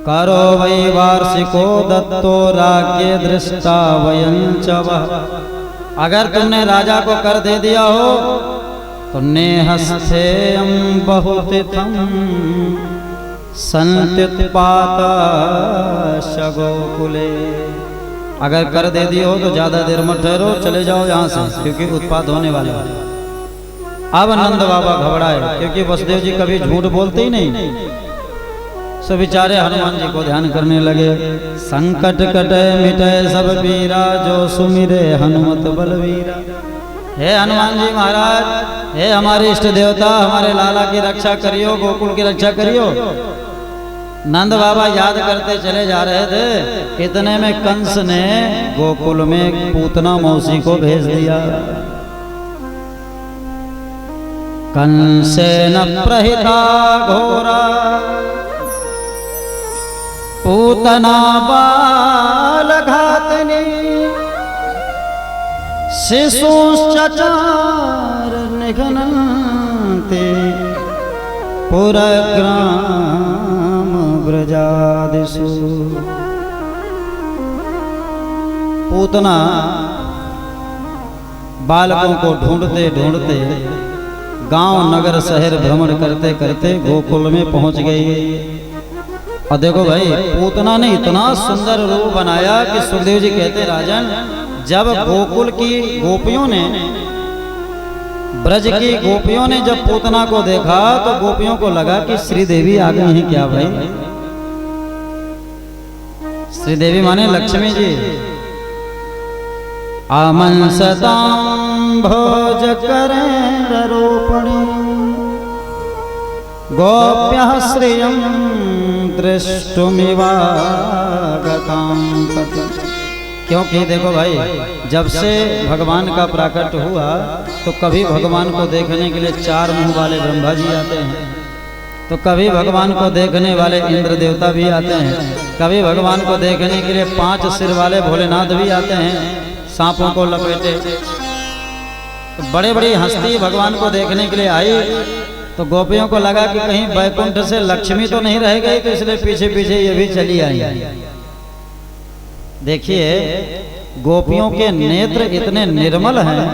करो वै वार्षिको दत्तो राज्ञे दृष्टा वयंचवः। अगर तुमने राजा को कर दे दिया हो तो नेहस्थेयं बहुतिथं सन्त्युत्पात गोकुले। अगर कर दे दी हो तो ज्यादा देर मत ठहरो, चले जाओ यहाँ से, क्योंकि उत्पात होने वाला है। अब नंद बाबा घबराए, क्योंकि वसुदेव जी कभी झूठ बोलते ही नहीं। सो बेचारे हनुमान जी को ध्यान करने लगे। संकट कटे मिटे सब पीरा, जो सुमिरे हनुमत बलवीरा। हे हनुमान जी महाराज, हे हमारे इष्ट देवता, हमारे लाला की रक्षा करियो, गोकुल की रक्षा करियो। नंद बाबा याद करते चले जा रहे थे, इतने में कंस ने गोकुल में पूतना मौसी को भेज दिया। कंसेन प्रहिता घोरा पूतना बाल घातनी, शिशुश्चचार निघ्नन्ते पुरग्राम ब्रजादिषु। पूतना बालकों को ढूंढते ढूंढते गांव नगर शहर भ्रमण करते करते गोकुल में पहुंच गई। और देखो भाई, पूतना ने इतना सुंदर रूप बनाया कि सुखदेव जी कहते, राजन, जब गोकुल की गोपियों ने, ब्रज की गोपियों ने जब पूतना को देखा तो गोपियों को लगा कि श्रीदेवी आ गई हैं क्या भाई। श्रीदेवी माने लक्ष्मी जी। आमंसतां भोज करें रोपणी, गोप्यः श्रियं दृष्टुमिवागतां तत्। क्योंकि देखो भाई, जब से भगवान का प्राकट हुआ तो कभी भगवान को देखने के लिए 4 मुंह वाले ब्रह्मा जी आते हैं, तो कभी भगवान को देखने वाले इंद्र देवता भी आते हैं, कभी भगवान को देखने के लिए 5 सिर वाले भोलेनाथ भी आते हैं, सांपों को लपेटे। तो बड़े बड़ी हस्ती भगवान को देखने के लिए आई, तो गोपियों को लगा कि कहीं बैकुंठ से लक्ष्मी तो नहीं रह गई, तो इसलिए पीछे पीछे ये भी चली आई। देखिए, गोपियों के नेत्र इतने निर्मल हैं।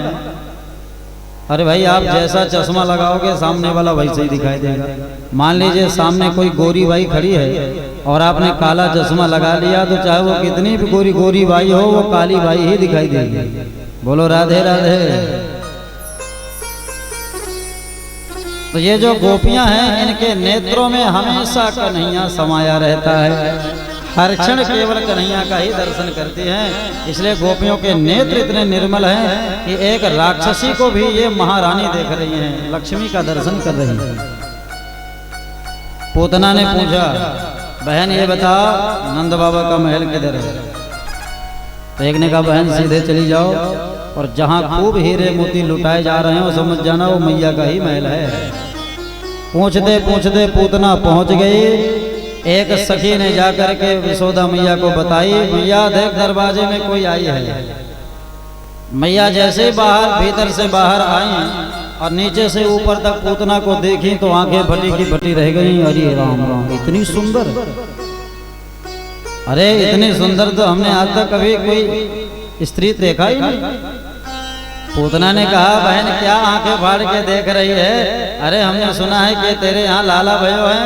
अरे भाई, आप जैसा चश्मा लगाओगे सामने वाला वैसे ही दिखाई देगा। मान लीजिए सामने कोई गोरी बाई खड़ी है और आपने काला चश्मा लगा लिया, तो चाहे वो कितनी भी गोरी गोरी बाई हो, वो काली बाई ही दिखाई देगी। बोलो राधे राधे। तो ये जो गोपियां हैं, इनके नेत्रों में हमेशा कन्हैया समाया रहता है। हर क्षण केवल कन्हैया का ही दर्शन करती हैं। इसलिए गोपियों के नेत्र इतने निर्मल हैं कि एक राक्षसी को भी ये महारानी देख रही हैं, लक्ष्मी का दर्शन कर रही हैं। पूतना ने पूछा, बहन ये बता, नंद बाबा का महल किधर है? तो एक ने कहा, बहन सीधे चली जाओ और जहाँ खूब हीरे मोती लुटाए जा रहे हैं वो समझ जाना वो मैया का ही महल है। पूछते पूछते पूतना पहुंच गई। एक सखी ने जाकर के यशोदा मैया को बताई, मैया देख दरवाजे में कोई आई है। मैया जैसे बाहर, भीतर से बाहर आई और नीचे से ऊपर तक पूतना को देखी तो आंखें फटी की फटी रह गई। अरे राम राम, इतनी सुंदर, अरे इतनी सुंदर तो हमने आज तक कभी कोई स्त्री देखा ही नहीं। पूतना ने कहा, बहन क्या आंखें फाड़ के देख रही है? अरे हमने सुना है कि तेरे यहाँ लाला भयो है।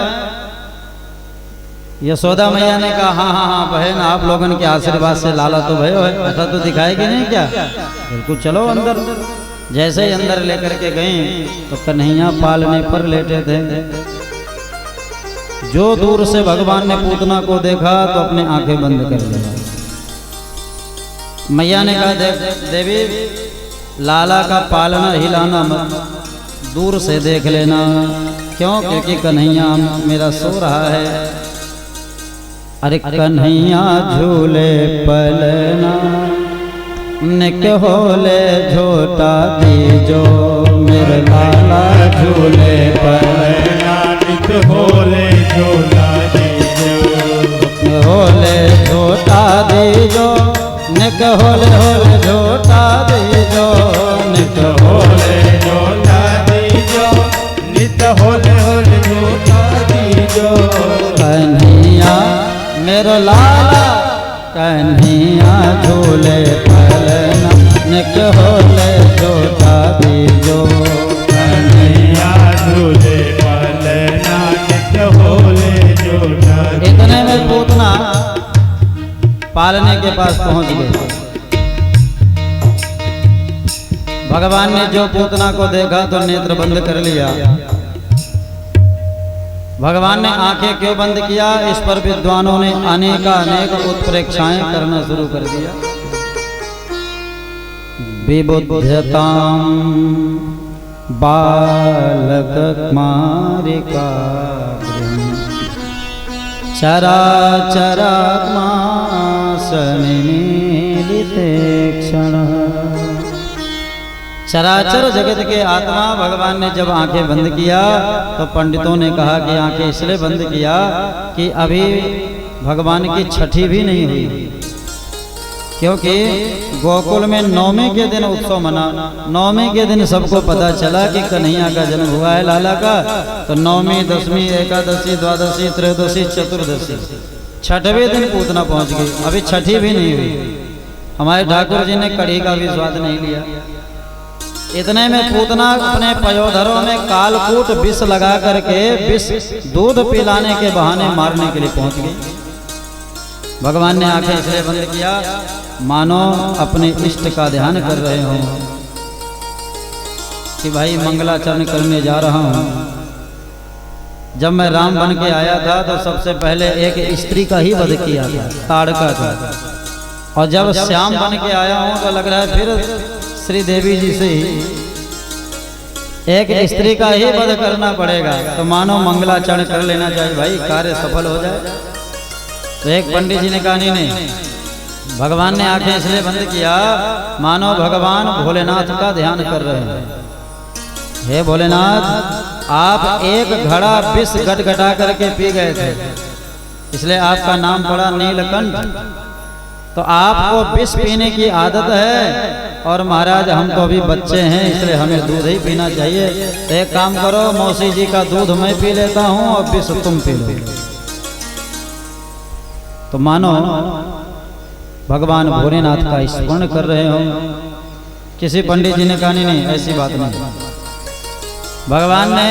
यशोदा मैया ने कहा, हाँ हाँ हाँ बहन, आप लोगन के आशीर्वाद से लाला तो भयो है, ऐसा तो दिखाएगी नहीं क्या? बिल्कुल, चलो अंदर। जैसे ही अंदर लेकर के गई तो कन्हैया पालने पर लेटे थे। जो दूर से भगवान ने पूतना को देखा तो अपने आंखें बंद कर लिया। मैया ने कहा, देवी लाला का पालना हिलाना मत, दूर से देख लेना। क्यों? क्योंकि कन्हैया मेरा सो रहा है। अरे कन्हैया झूले पलना, निक होले झोटा दीजो, मेरे लाला झूले पलना, निक होले झोटा दीजो, होले झोटा दीजो, निक होले होले झोटा दीजो, निक होले झोटा दीजो, नित होले होले झोटा दीजो। कन्हैया मेरो लाला कन्हैया झूले पलना निक होले छोटा बीजो कन्हैया झूले पलना निक होले छोटा। इतने में पूतना पालने के पास पहुंच गए। भगवान ने जो पूतना को देखा तो नेत्र बंद कर लिया। भगवान ने आंखें क्यों बंद किया, इस पर विद्वानों ने अनेक उत्प्रेक्षाएं करना शुरू कर दिया। विबुध्यतां बालक कुमारिका चराचरात्मा सनिमीलिते क्षणः। चराचर जगत के आत्मा भगवान ने जब आंखें बंद किया तो पंडितों ने कहा कि आंखें इसलिए बंद किया कि अभी भगवान की छठी भी नहीं हुई, क्योंकि गोकुल में नवमी के दिन उत्सव मना। नवमी के दिन सबको पता चला कि कन्हैया का जन्म हुआ है लाला का, तो नवमी, दसवीं, एकादशी, द्वादशी, त्रयोदशी, चतुर्दशी, छठवें दिन पूतना पहुंच गई, अभी छठी भी नहीं हुई। हमारे ठाकुर जी ने कढ़ी का भी स्वाद नहीं लिया। इतने में पूतना अपने पयोधरों में कालकूट विष लगा करके विष दूध पिलाने के बहाने मारने के लिए पहुंच गई। भगवान ने आंखें इसलिए बंद किया मानो अपने इष्ट का ध्यान कर रहे हो कि भाई मंगलाचरण करने जा रहा हूं। जब मैं राम बन के आया था तो सबसे पहले एक स्त्री का ही वध किया था, ताड़का था, और जब श्याम बन के आया हूं तो लग रहा है फिर श्री देवी जी से ही एक स्त्री का ही वध करना पड़ेगा, तो मानो मंगलाचरण कर लेना चाहिए भाई, कार्य सफल हो जाए। तो एक पंडित जी ने कहा नहीं, भगवान ने आंखें इसलिए बंद किया मानो भगवान भोलेनाथ का ध्यान कर रहे हैं। हे भोलेनाथ, आप एक घड़ा विष गटगटा करके पी गए थे, इसलिए आपका नाम पड़ा नीलकंठ। तो आपको विष पीने की आदत है, और महाराज हम तो अभी बच्चे हैं इसलिए हमें दूध ही पीना चाहिए। तो एक काम करो, मौसी जी का दूध मैं पी लेता हूं और विष तुम पी लो। तो मानो भगवान भोलेनाथ का स्मरण कर रहे हो। किसी पंडित जी ने कहा नहीं, ऐसी बात नहीं। भगवान ने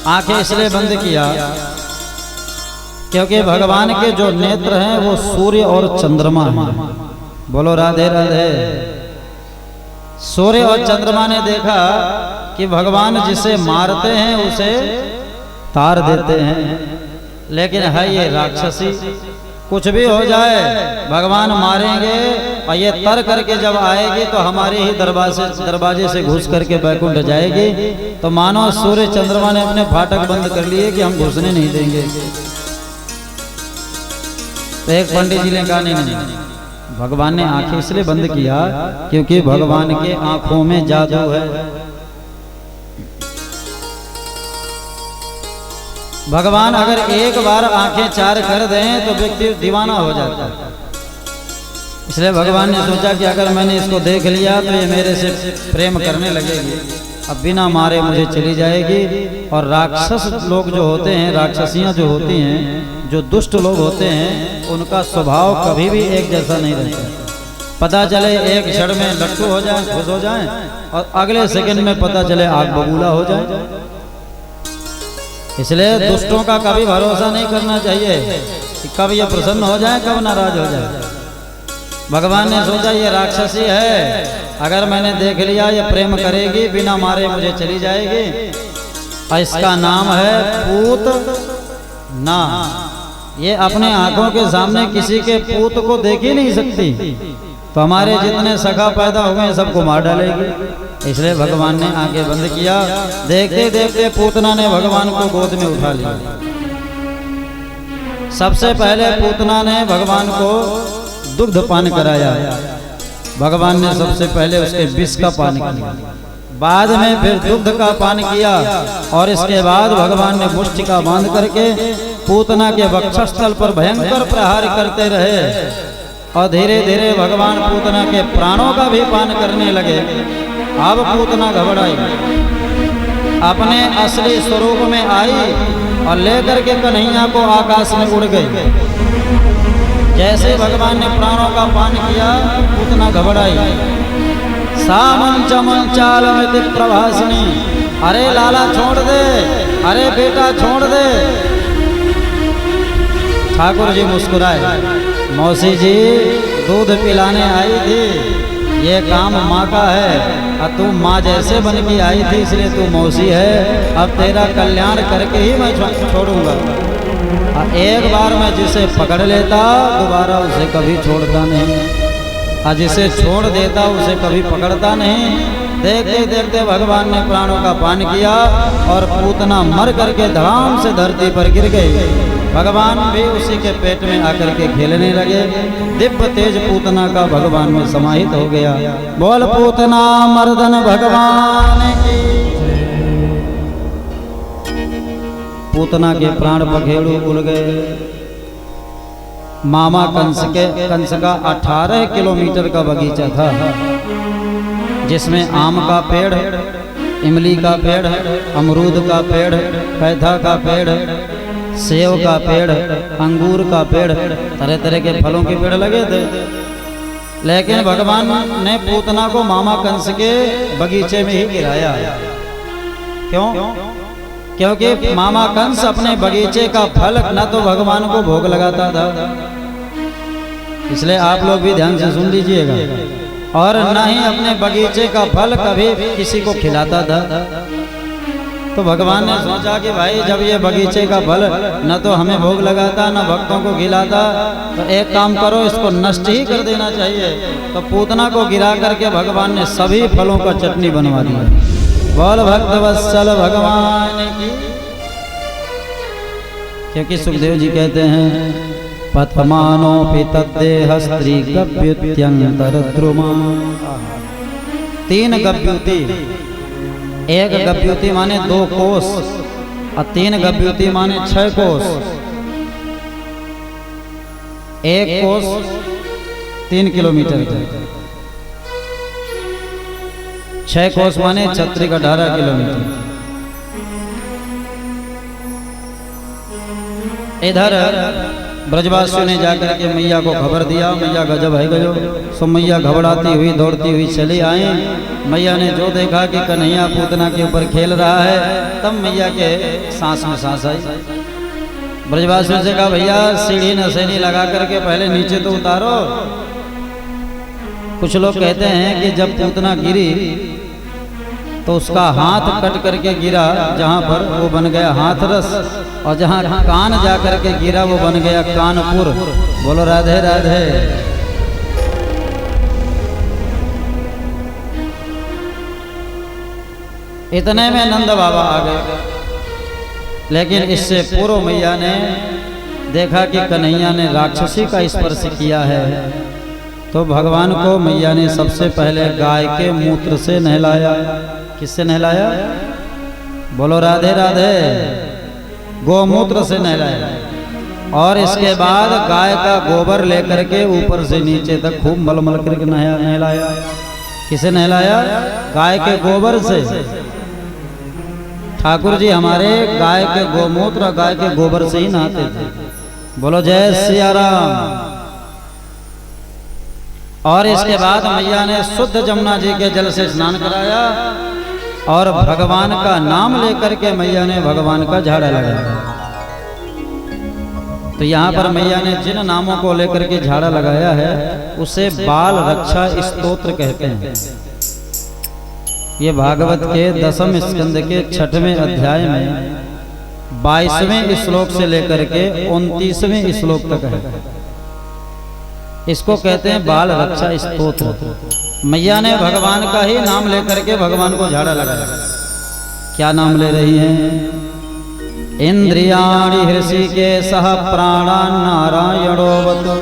आंखें इसलिए बंद किया क्योंकि भगवान के जो नेत्र हैं वो सूर्य और चंद्रमा हैं। बोलो राधे राधे। सूर्य और चंद्रमा ने देखा कि भगवान जिसे मारते हैं उसे तार देते हैं, लेकिन है ये राक्षसी, कुछ भी हो जाए भगवान मारेंगे, और ये तर करके जब आएगी तो हमारे ही दरवाजे से घुस करके बैकुंठ जाएगी। तो मानो सूर्य चंद्रमा ने अपने फाटक बंद कर लिए कि हम घुसने नहीं देंगे। तो एक पंडित जी ने कहा नहीं, भगवान ने आंखें इसलिए बंद किया क्योंकि भगवान के आंखों में जादू है। भगवान अगर एक बार आंखें चार कर दें तो व्यक्ति दीवाना हो जाता है। इसलिए भगवान ने सोचा कि अगर मैंने इसको देख लिया तो ये मेरे से प्रेम करने लगेगी, अब बिना मारे मुझे चली जाएगी। और राक्षस लोग जो होते हैं, राक्षसियां जो होती हैं, जो दुष्ट लोग होते हैं, उनका स्वभाव कभी भी एक जैसा नहीं रहता। पता चले एक क्षण में लट्टू हो जाए, खुश हो जाए, और अगले सेकंड में पता चले आग बबूला हो जाए। इसलिए दुष्टों का कभी भरोसा नहीं करना चाहिए कि कब ये प्रसन्न हो जाए, कब नाराज हो जाए। भगवान ने सोचा ये राक्षसी है, अगर मैंने देख लिया ये प्रेम करेगी, बिना मारे मुझे चली जाएगी, और इसका नाम है पूत ना। ये अपने आंखों के सामने किसी के पूत को देख ही नहीं सकती, तो हमारे जितने सखा पैदा हुए सबको मार डालेगी। इसलिए भगवान ने आंखें बंद किया। देखते देखते पूतना ने भगवान को गोद में उठा लिया। सबसे पहले पूतना ने भगवान को दुग्ध पान कराया। भगवान ने सबसे पहले उसके विष का पान किया, बाद में फिर दुग्ध का पान किया, और इसके बाद भगवान ने मुष्टिका बांध करके पूतना के वक्षस्थल पर भयंकर प्रहार करते रहे, और धीरे धीरे भगवान पूतना के प्राणों का भी पान करने लगे। अब पूतना घबराई, अपने असली स्वरूप में आई और लेकर के कन्हैया को आकाश में उड़ गई। जैसे भगवान ने प्राणों का पान किया, पूतना घबराई। सामन चमन चाल में प्रभासिनी, अरे लाला छोड़ दे, अरे बेटा छोड़ दे। ठाकुर जी मुस्कुराए, मौसी जी दूध पिलाने आई थी, ये काम माँ का है, और तू माँ जैसे बन के आई थी इसलिए तू मौसी है। अब तेरा कल्याण करके ही मैं छोड़ूंगा। और एक बार मैं जिसे पकड़ लेता दोबारा उसे कभी छोड़ता नहीं, और जिसे छोड़ देता उसे कभी पकड़ता नहीं। देखते देखते भगवान ने प्राणों का पान किया और पूतना मर करके धड़ाम से धरती पर गिर गई। भगवान भी उसी के पेट में आकर के खेलने लगे। दिव्य तेज पूतना का भगवान में समाहित हो गया। बोल पूतना मर्दन भगवान की। पूतना के प्राण पखेरु उड़ गए। मामा कंस का 18 किलोमीटर का बगीचा था, जिसमें आम का पेड़, इमली का पेड़, अमरूद का पेड़, कैथा का पेड़, सेव का पेड़, अंगूर का पेड़, तरह तरह के फलों के पेड़ लगे थे। लेकिन भगवान ने पूतना को मामा कंस के बगीचे में ही गिराया। क्यों? क्योंकि मामा कंस अपने बगीचे का फल न तो भगवान को भोग लगाता था, इसलिए आप लोग भी ध्यान से सुन लीजिएगा, और न ही अपने बगीचे का फल कभी किसी को खिलाता था। तो भगवान ने सोचा कि भाई जब ये बगीचे का फल न तो हमें भोग लगाता न भक्तों को खिलाता, तो एक काम करो इसको नष्ट ही कर देना चाहिए। तो पूतना को गिरा करके भगवान ने सभी फलों का चटनी बनवा दिया। बोल भक्त वत्सल भगवान की। क्योंकि सुखदेव जी कहते हैं पथमानोपि तद्देह स्त्री गव्युत्यंतर द्रुमा। 3 गव्युति, एक गव्युति माने 2 कोस और 3 गव्युति माने 6 कोस। एक कोस 3 किलोमीटर, 6 कोस माने 18 किलोमीटर। इधर ब्रजवासियों ने जाकर के मैया को खबर दिया, मैया गजब है गजब। सो मैया घबराती हुई दौड़ती हुई चली आई। मैया ने जो देखा कि कन्हैया पूतना के ऊपर खेल रहा है, तब मैया के सांस में सांस आई। ब्रजवासियों से कहा भैया सीढ़ी नसेनी लगा करके पहले नीचे तो उतारो। कुछ लोग कहते हैं कि जब पूतना गिरी तो उसका हाथ कट करके गिरा, जहाँ पर वो बन गया हाथरस, और जहाँ कान जा करके गिरा वो बन गया कानपुर। बोलो राधे राधे। इतने में नंद बाबा आ गए। लेकिन इससे पूर्व मैया ने देखा कि कन्हैया ने राक्षसी का स्पर्श किया है, तो भगवान को मैया ने सबसे पहले गाय के मूत्र से नहलाया। किससे नहलाया? बोलो राधे राधे। गोमूत्र से नहलाया, और इसके बाद गाय का गोबर लेकर के ऊपर से नीचे तक खूब मलमल करके नहलाया। किसे नहलाया? गाय के गोबर से। ठाकुर जी हमारे गाय के गोमूत्र, गाय के गोबर से ही नहाते थे। बोलो जय सिया राम। और इसके बाद मैया ने शुद्ध जमुना जी के जल से स्नान कराया, और भगवान का नाम लेकर के मैया ने भगवान का झाड़ा लगाया। तो यहाँ पर मैया ने जिन नामों को लेकर के झाड़ा लगाया है उसे बाल रक्षा स्तोत्र कहते हैं। ये भागवत के 10वें स्कंद के 6वें अध्याय में 22वें श्लोक से लेकर के 29वें श्लोक तक है। इसको कहते हैं बाल रक्षा स्तोत्र। मैया ने भगवान का ही नाम लेकर के भगवान को झाड़ा लगाया। क्या नाम ले रही हैं? इंद्रियाणि हृषिकेशः प्राणान् नारायणोऽवतु।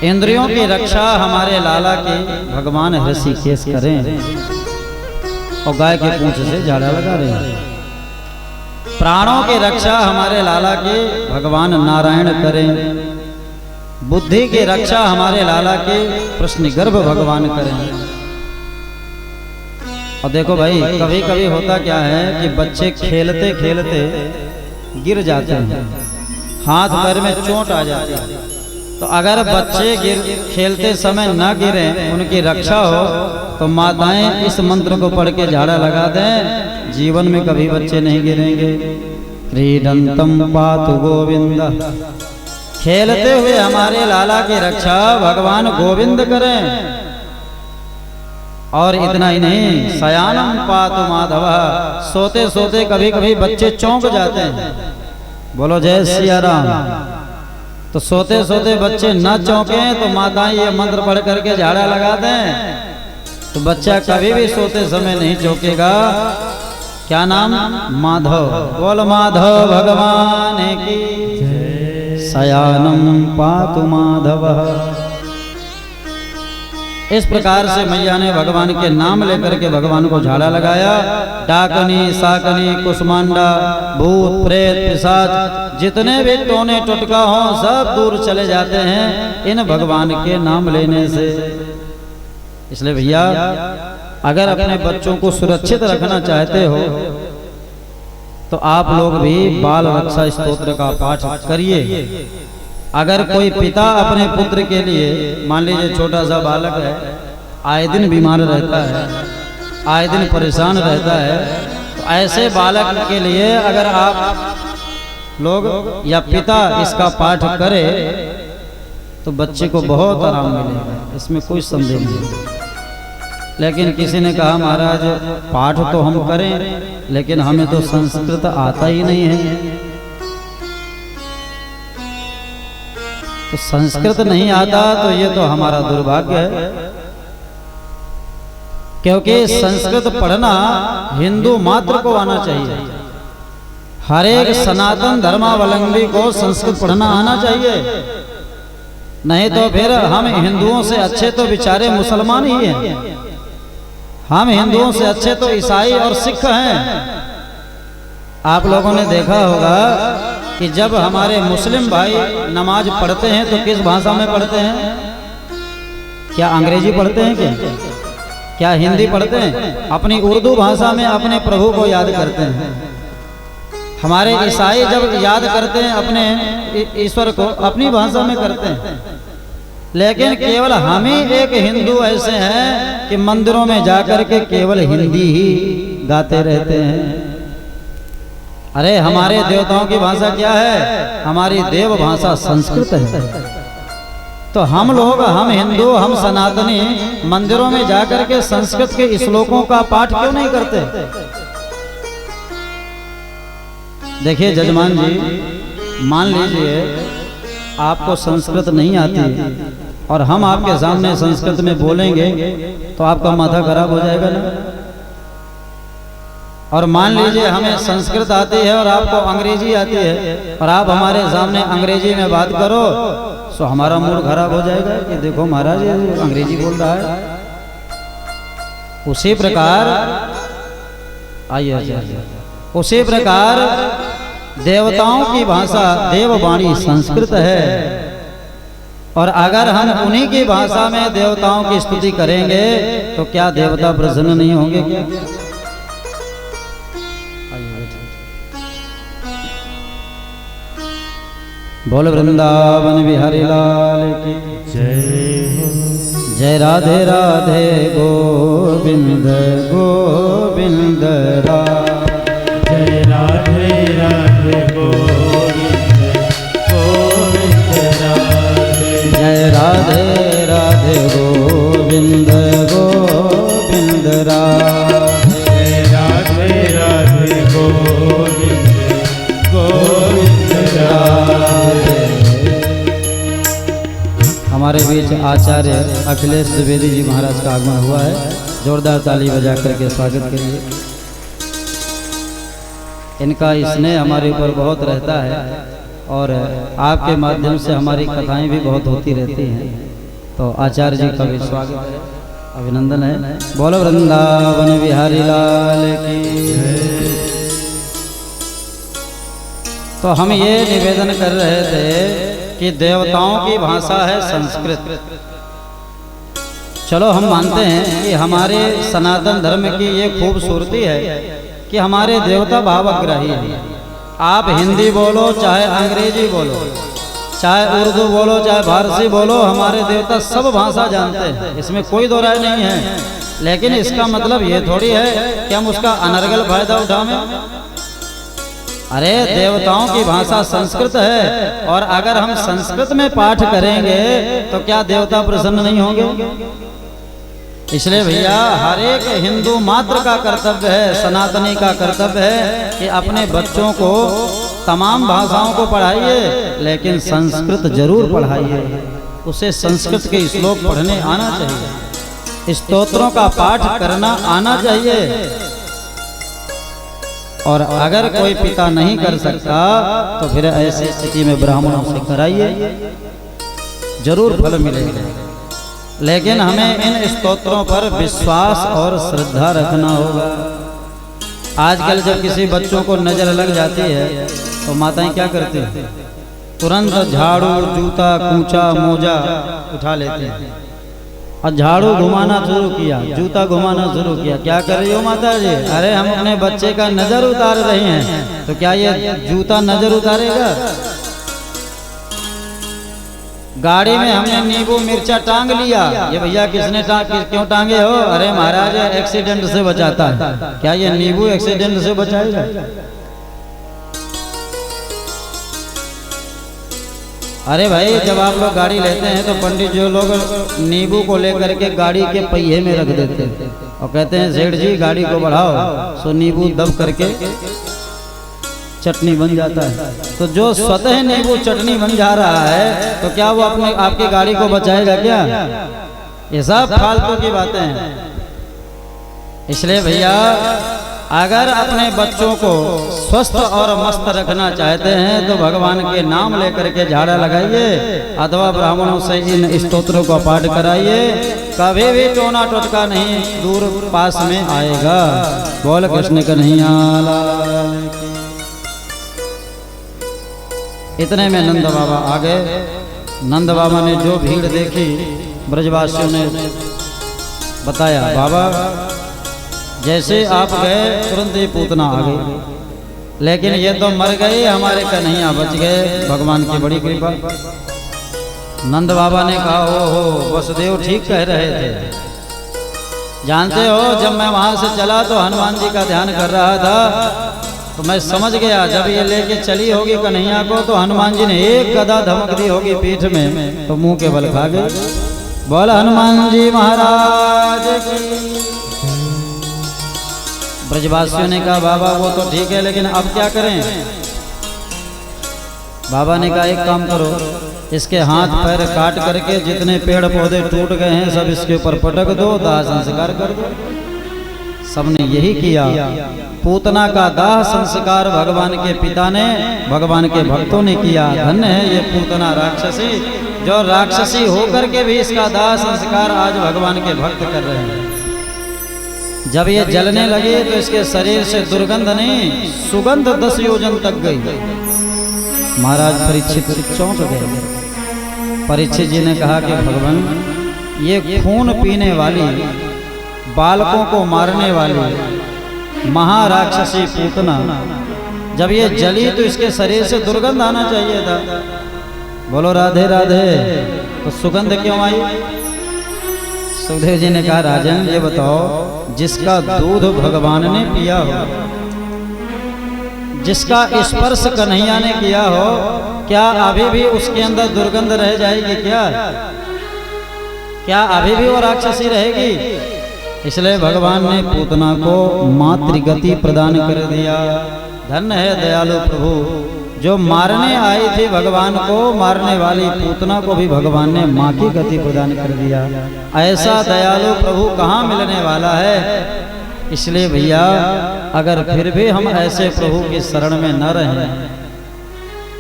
इंद्रियों की रक्षा हमारे लाला के भगवान हृषिकेश करें, और गाय के पूंछ से झाड़ा लगा रहे हैं। प्राणों की रक्षा हमारे लाला के भगवान नारायण करें। बुद्धि की रक्षा हमारे लाला के प्रश्न गर्भ भगवान करें। और देखो भाई, कभी कभी होता क्या है कि बच्चे खेलते खेलते गिर जाते हैं, हाथ पैर में चोट आ जाती है। तो अगर बच्चे खेलते समय न गिरें, उनकी रक्षा हो, तो माताएं इस मंत्र को पढ़ के झाड़ा लगा दें, जीवन में कभी बच्चे नहीं गिरेंगे। क्रीडंतम पातु गोविंद, खेलते हुए हमारे लाला की रक्षा भगवान गोविंद करें। और इतना ही नहीं, शयानम पातु माधव, सोते सोते कभी कभी बच्चे चौंक जाते हैं। बोलो जय सिया राम। तो सोते सोते बच्चे न चौंके तो माताएं ये मंत्र पढ़ करके झाड़ा लगा दें, तो बच्चा कभी भी सोते समय नहीं चौंकेगा। क्या नाम? माधव। बोल माधव भगवान की, शयानम पातु माधव। इस प्रकार से मैया ने भगवान के नाम लेकर के भगवान को झाड़ा लगाया। डाकनी, साकनी, कुसमांडा, भूत, प्रेत, पिशाच, जितने भी टोने टोटका हो, सब दूर चले जाते हैं इन भगवान के नाम लेने से। इसलिए भैया, अगर अपने बच्चों को सुरक्षित रखना चाहते हो तो आप लोग भी बाल रक्षा स्तोत्र का पाठ करिए। अगर कोई पिता अपने पुत्र के लिए, मान लीजिए छोटा सा बालक है, आए दिन बीमार रहता है, आए दिन परेशान रहता है, तो ऐसे बालक के लिए अगर आप लोग या पिता इसका पाठ करे तो बच्चे को बहुत आराम मिलेगा, इसमें कोई संदेह नहीं। लेकिन किसी ने कहा महाराज पाठ तो हम करें, लेकिन हमें तो संस्कृत आता ही नहीं है। तो संस्कृत नहीं आता तो ये तो हमारा दुर्भाग्य है, क्योंकि संस्कृत पढ़ना हिंदू मात्र को आना चाहिए। हर एक सनातन धर्मावलंबी को संस्कृत पढ़ना आना चाहिए, नहीं तो फिर हम हिंदुओं से अच्छे तो बेचारे मुसलमान ही हैं। हम हिंदुओं से अच्छे तो ईसाई और सिख हैं। आप लोगों ने देखा होगा कि जब हमारे मुस्लिम भाई नमाज पढ़ते हैं तो किस भाषा में पढ़ते हैं? क्या अंग्रेजी पढ़ते हैं? क्या हिंदी पढ़ते हैं? अपनी उर्दू भाषा में अपने प्रभु को याद करते हैं। हमारे ईसाई जब याद करते हैं अपने ईश्वर को, अपनी भाषा में करते हैं। लेकिन केवल हम ही एक हिंदू ऐसे हैं कि मंदिरों में जाकर के केवल हिंदी ही गाते रहते हैं। अरे हमारे देवताओं की भाषा क्या है? हमारी देव भाषा संस्कृत है। तो हम लोग, हम हिंदू, हम सनातनी मंदिरों में जाकर के संस्कृत के श्लोकों का पाठ क्यों नहीं करते? देखिए जजमान जी, मान लीजिए आपको संस्कृत नहीं आती और हम आपके सामने संस्कृत में बोलेंगे तो आपका माथा खराब हो जाएगा ना। और मान लीजिए हमें संस्कृत आती है और आपको अंग्रेजी आती है और आप हमारे सामने अंग्रेजी में बात करो तो हमारा मूड खराब हो जाएगा कि देखो महाराज ये अंग्रेजी बोल रहा है। उसी प्रकार आइए, उसी प्रकार देवताओं की भाषा देववाणी संस्कृत है, और अगर हम उन्हीं की भाषा में देवताओं की स्तुति करेंगे तो क्या देवता प्रसन्न नहीं होंगे? क्या बोल वृंदावन बिहारी लाल की जय हो। जय राधे राधे गोविंद गोविंद जय राधे राधे गोविंद गोविंद राधे। जय राधे राधे गोविंद गोविंद जय राधे राधे गोविंद गोविंद राधे। हमारे बीच आचार्य अखिलेश द्विवेदी जी महाराज का आगमन हुआ है। जोरदार ताली बजा करके स्वागत करिए। इनका स्नेह हमारे ऊपर बहुत रहता है और आपके माध्यम से हमारी कथाएं भी बहुत होती रहती हैं। तो आचार्य जी का भी स्वागत है, अभिनंदन है। बोलो वृंदावन बिहारी लाल की। तो हम ये निवेदन कर रहे थे कि देवताओं की भाषा है संस्कृत, चलो हम मानते हैं कि हमारे सनातन धर्म की ये खूबसूरती है कि हमारे देवता भावग्राही हैं। आप हिंदी बोलो चाहे अंग्रेजी बोलो, चाहे उर्दू बोलो चाहे फारसी बोलो, हमारे देवता सब भाषा जानते हैं, इसमें कोई दो राय नहीं है। लेकिन इसका मतलब ये थोड़ी है कि हम उसका अनर्गल फायदा उठावें। अरे देवताओं की भाषा संस्कृत है, और अगर हम संस्कृत में पाठ करेंगे तो क्या देवता प्रसन्न नहीं होंगे? इसलिए भैया हर एक हिंदू मात्र का कर्तव्य है, सनातनी का कर्तव्य है कि अपने बच्चों को तमाम भाषाओं को पढ़ाइए, लेकिन संस्कृत जरूर पढ़ाइए। उसे संस्कृत के श्लोक पढ़ने आना चाहिए, स्तोत्रों का पाठ करना आना चाहिए। और अगर कोई पिता नहीं कर सकता तो फिर ऐसी स्थिति में ब्राह्मणों से कराइए, जरूर फल मिलेगा। लेकिन हमें इन स्तोत्रों पर विश्वास और श्रद्धा रखना होगा। आजकल जब किसी बच्चों को नजर लग जाती है तो माताएं क्या करती हैं? तुरंत झाड़ू, जूता, कूचा, मोजा उठा लेते हैं और झाड़ू घुमाना शुरू किया, जूता घुमाना शुरू किया। क्या कर रही हो माता जी? अरे हम अपने बच्चे का नजर उतार रहे हैं। तो क्या ये जूता नजर उतारेगा? गाड़ी में हमने नींबू मिर्चा टांग लिया, ये भैया किसने क्यों टांगे हो? अरे महाराज एक्सीडेंट से बचाता है। क्या ये नींबू एक्सीडेंट से बचाएगा? अरे भाई जब आप लोग गाड़ी लेते हैं तो पंडित जो लोग नींबू को लेकर के गाड़ी के पहिए में रख देते हैं और कहते हैं सेठ जी गाड़ी को बढ़ाओ, सो नींबू दब करके चटनी बन जाता है। तो जो स्वतः नींबू चटनी बन जा रहा है तो क्या वो अपने आपकी गाड़ी को बचाएगा क्या? ये सब फालतू की बातें हैं। इसलिए भैया अगर अपने बच्चों को स्वस्थ और मस्त रखना चाहते हैं तो भगवान के नाम लेकर के झाड़ा लगाइए अथवा ब्राह्मणों से इन स्तोत्रों का पाठ कराइए। कभी भी टोना टोटका नहीं दूर पास में आएगा। बोल कृष्ण कन्हैया लाल की। इतने में नंद बाबा आ गए। नंद बाबा ने जो भीड़ देखी ब्रजवासियों ने बताया, बाबा जैसे आप गए तुरंत ही पूतना आ गई, लेकिन ये तो मर गए, हमारे कन्हैया बच गए, भगवान की बड़ी कृपा। नंद बाबा ने कहा ओहो वसुदेव ठीक कह रहे थे। जानते हो जब मैं वहां से चला तो हनुमान जी का ध्यान कर रहा था तो मैं समझ गया जब ये लेके चली होगी कन्हैया को तो हनुमान जी ने एक गदा धमक दी होगी पीठ में तो मुंह के बल खा गए। बोल हनुमान जी महाराज की। ब्रजवासियों ने कहा बाबा वो तो ठीक है लेकिन अब क्या करें? बाबा ने कहा एक काम करो, इसके हाथ पैर काट करके जितने पेड़ पौधे टूट गए हैं सब इसके ऊपर पटक दो, दाह संस्कार कर दो। सबने यही किया। पूतना का दाह संस्कार भगवान के पिता ने, भगवान के भक्तों ने किया। धन्य है ये पूतना राक्षसी, जो राक्षसी होकर के भी इसका दाह संस्कार आज भगवान के भक्त कर रहे हैं। जब ये जलने लगे तो इसके शरीर से दुर्गंध नहीं सुगंध 10 योजन तक गई। महाराज परीक्षित चौंक गए। परीक्षित जी ने कहा कि भगवान ये खून पीने वाली, बालकों को मारने वाली महाराक्षसी पूतना जब ये जली तो इसके शरीर से दुर्गंध आना चाहिए था। बोलो राधे राधे। तो सुगंध क्यों आई? सुखदेव जी ने कहा राजन ये बताओ जिसका दूध भगवान ने पिया हो, जिसका स्पर्श कन्हैया ने किया हो, क्या अभी भी उसके अंदर दुर्गंध रह जाएगी? क्या अभी भी वो राक्षसी रहेगी? इसलिए भगवान ने पूतना को मातृगति प्रदान कर दिया। धन्य है दयालु प्रभु, जो मारने आई थी भगवान को, मारने वाली पूतना को भी भगवान ने माँ की गति प्रदान कर दिया। ऐसा दयालु प्रभु कहाँ मिलने वाला है? इसलिए भैया अगर फिर भी हम ऐसे प्रभु की शरण में न रहें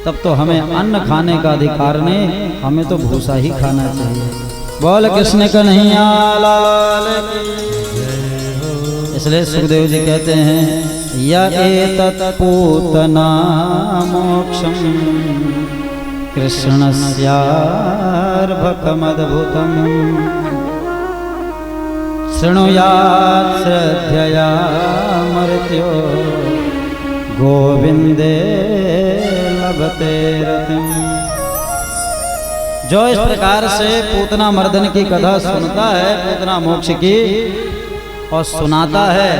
तब तो हमें अन्न खाने का अधिकार नहीं, हमें तो भूसा ही खाना चाहिए। बोल कृष्ण कन्हैया लाल की। इसलिए सुखदेव जी कहते हैं या एतत् पूतना मोक्षम कृष्णस्यार्भकमद्भुतम्। शृणुयात् श्रद्धया मर्त्यो गोविंदे लभते रतिम्। जो इस प्रकार से पूतना मर्दन की कथा सुनता है, पूतना मोक्ष की, और सुनाता है,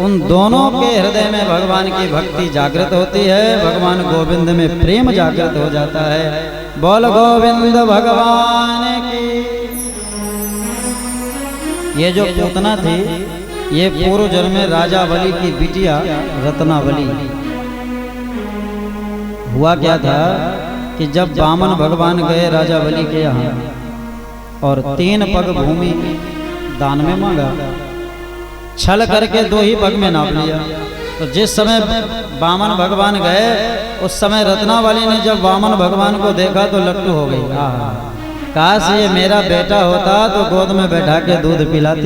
उन दोनों के हृदय में भगवान की भक्ति जागृत होती है, भगवान गोविंद में प्रेम जागृत हो जाता है। बोल गोविंद भगवान की। ये जो पूतना थी, ये पूर्व जन्म में राजा बलि की बिटिया रत्नावली। हुआ क्या था कि जब वामन भगवान गए राजा बलि के यहाँ और 3 पग भूमि दान में मांगा, छल करके 2 ही पग में नाप लिया। तो जिस समय वामन भगवान गए, उस समय रत्नावली ने जब वामन भगवान को देखा तो लट्टू हो गई। काश ये मेरा बेटा होता तो गोद में बैठा के दूध पिलाती।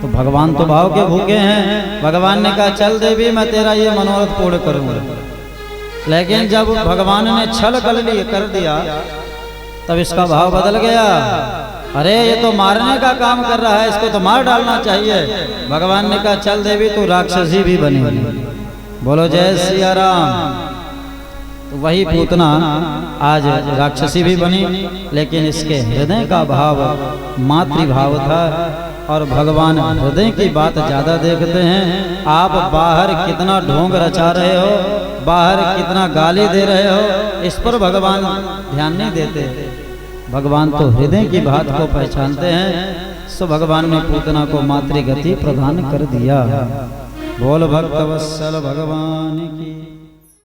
तो भगवान तो भाव के भूखे हैं। भगवान ने कहा चल देवी, मैं तेरा ये मनोरथ पूर्ण करूंगा। लेकिन जब भगवान ने छल कर दिया, तब इसका भाव बदल गया। अरे ये तो मारने का काम कर रहा है, इसको तो मार डालना चाहिए। भगवान ने कहा चल देवी, तू राक्षसी भी बनी। बोलो जय सिया राम। तो वही पूतना आज राक्षसी भी बनी, लेकिन इसके हृदय का भाव मातृभाव था। और भगवान हृदय की बात ज्यादा देखते हैं। आप बाहर कितना ढोंग रचा रहे हो, बाहर कितना गाली दे रहे हो, इस पर भगवान ध्यान नहीं देते। भगवान तो हृदय की बात को पहचानते हैं। सो भगवान ने पूतना को मातृगति प्रदान कर दिया। बोल भक्त वत्सल भगवान की।